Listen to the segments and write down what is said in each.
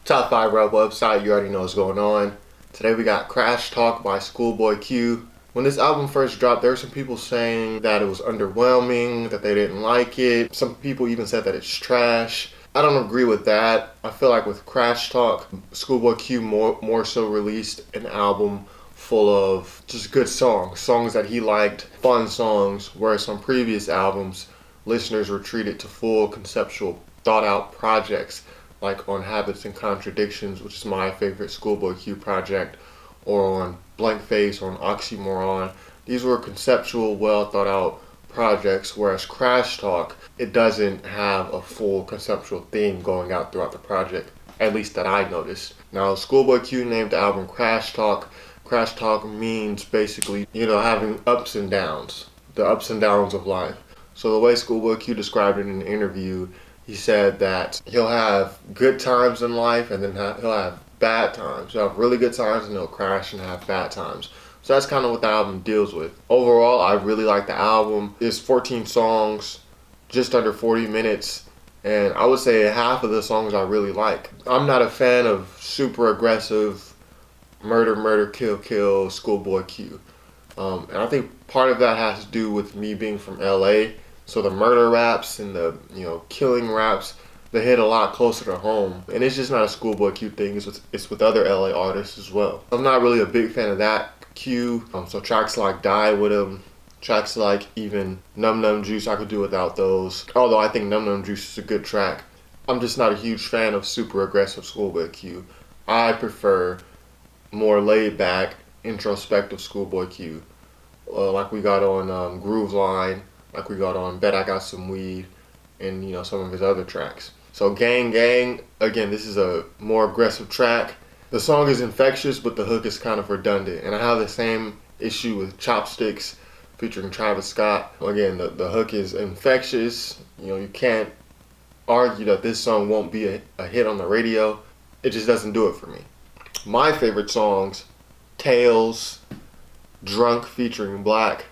Top 5 rap website, you already know what's going on. Today we got CrasH Talk by ScHoolboy Q. When this album first dropped, there were some people saying that it was underwhelming, that they didn't like it. Some people even said that it's trash. I don't agree with that. I feel like with CrasH Talk, ScHoolboy Q more so released an album full of just good songs that he liked, fun songs, whereas some previous albums, listeners were treated to full conceptual, thought out projects, like on Habits and Contradictions, which is my favorite ScHoolboy Q project, or on Blank Face, or on Oxymoron. These were conceptual, well thought out projects, whereas CrasH Talk, it doesn't have a full conceptual theme going out throughout the project, at least that I noticed. Now, ScHoolboy Q named the album CrasH Talk. CrasH Talk means basically, having ups and downs, the ups and downs of life. So the way ScHoolboy Q described it in an interview, he said that he'll have good times in life and then he'll have bad times. He'll have really good times and he'll crash and have bad times. So that's kind of what the album deals with. Overall, I really like the album. It's 14 songs, just under 40 minutes, and I would say half of the songs I really like. I'm not a fan of super aggressive murder, kill, ScHoolboy Q. And I think part of that has to do with me being from LA. So the murder raps and the killing raps, they hit a lot closer to home. And it's just not a ScHoolboy Q thing, it's with other LA artists as well. I'm not really a big fan of that Q. So tracks like Die With Him, tracks like even Num Num Juice, I could do without those. Although I think Num Num Juice is a good track. I'm just not a huge fan of super aggressive ScHoolboy Q. I prefer more laid back, introspective ScHoolboy Q. Like we got on Groove Line, like we got on Bet I Got Some Weed, and some of his other tracks. So Gang Gang, again, this is a more aggressive track. The song is infectious, but the hook is kind of redundant. And I have the same issue with Chopsticks featuring Travis Scott. Again, the hook is infectious. You can't argue that this song won't be a hit on the radio. It just doesn't do it for me. My favorite songs: Tails, Drunk featuring Black,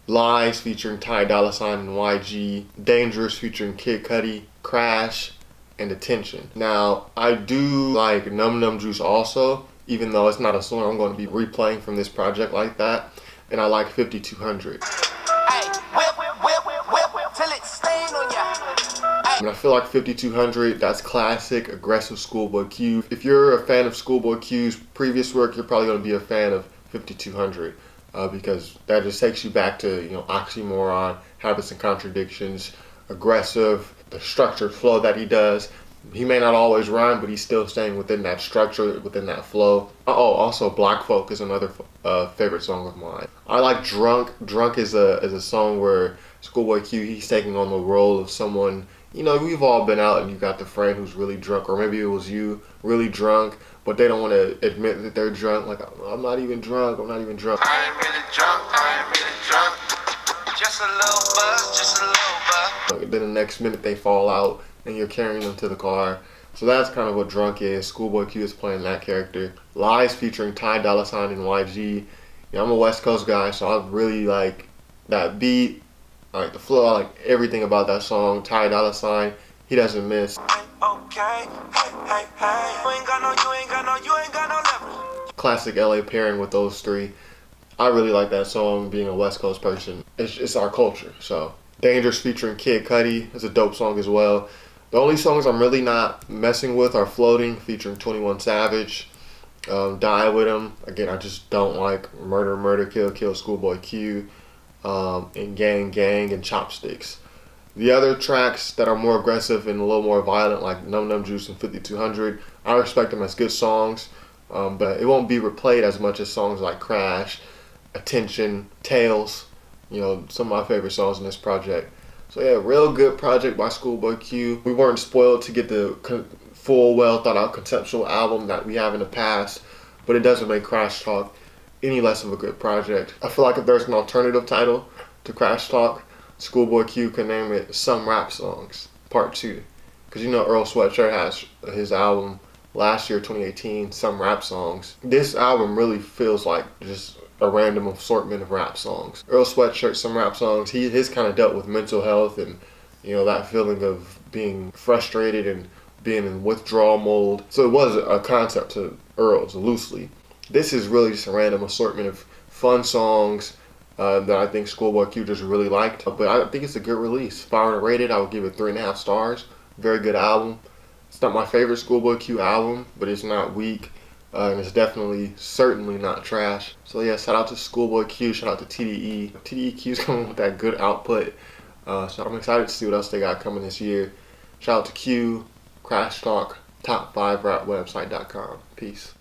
Lies featuring Ty Dolla $ign and YG, Dangerous featuring Kid Cudi, CrasH, and Attention. Now, I do like Num Num Juice also, even though it's not a song I'm going to be replaying from this project like that. And I like 5200. And I feel like 5200, that's classic, aggressive ScHoolboy Q. If you're a fan of ScHoolboy Q's previous work, you're probably going to be a fan of 5200. Because that just takes you back to, Oxymoron, Habits and Contradictions, aggressive, the structured flow that he does. He may not always rhyme, but he's still staying within that structure, within that flow. Oh, also Black Folk is another favorite song of mine. I like Drunk. Drunk is a song where ScHoolboy Q, he's taking on the role of someone, we've all been out and you got the friend who's really drunk, or maybe it was you, really drunk, but they don't want to admit that they're drunk. Like, I'm not even drunk. I ain't really drunk. Just a little buzz. Then the next minute they fall out and you're carrying them to the car. So that's kind of what Drunk is. ScHoolboy Q is playing that character. Lies featuring Ty Dolla $ign and YG. I'm a West Coast guy, so I really like that beat. I like the flow, I like everything about that song. Ty Dolla $ign, he doesn't miss. Okay. Hey. You ain't got no leverage. Classic LA pairing with those three. I really like that song, being a West Coast person. It's our culture, so. Dangerous featuring Kid Cudi is a dope song as well. The only songs I'm really not messing with are Floating featuring 21 Savage, Die With Him. Again, I just don't like Murder, Kill, ScHoolboy Q, and Gang, and Chopsticks. The other tracks that are more aggressive and a little more violent, like Num Num Juice and 5200, I respect them as good songs, but it won't be replayed as much as songs like CrasH, Attention, Tails, some of my favorite songs in this project. So yeah, real good project by ScHoolboy Q. We weren't spoiled to get the full, well thought out conceptual album that we have in the past, but it doesn't make CrasH Talk any less of a good project. I feel like if there's an alternative title to CrasH Talk, ScHoolboy Q can name it Some Rap Songs Part 2. Because Earl Sweatshirt has his album last year, 2018, Some Rap Songs. This album really feels like just a random assortment of rap songs. Earl Sweatshirt, Some Rap Songs, his kind of dealt with mental health and, that feeling of being frustrated and being in withdrawal mode. So it was a concept to Earls loosely. This is really just a random assortment of fun songs that I think Schoolboy Q just really liked. But I think it's a good release. If I were to rate it, I would give it 3.5 stars. Very good album. It's not my favorite Schoolboy Q album, but it's not weak. And it's certainly not trash. So yeah, shout out to Schoolboy Q, shout out to TDE. TDE Q's coming with that good output. So I'm excited to see what else they got coming this year. Shout out to Q, CrasH Talk, top5rapwebsite.com. Peace.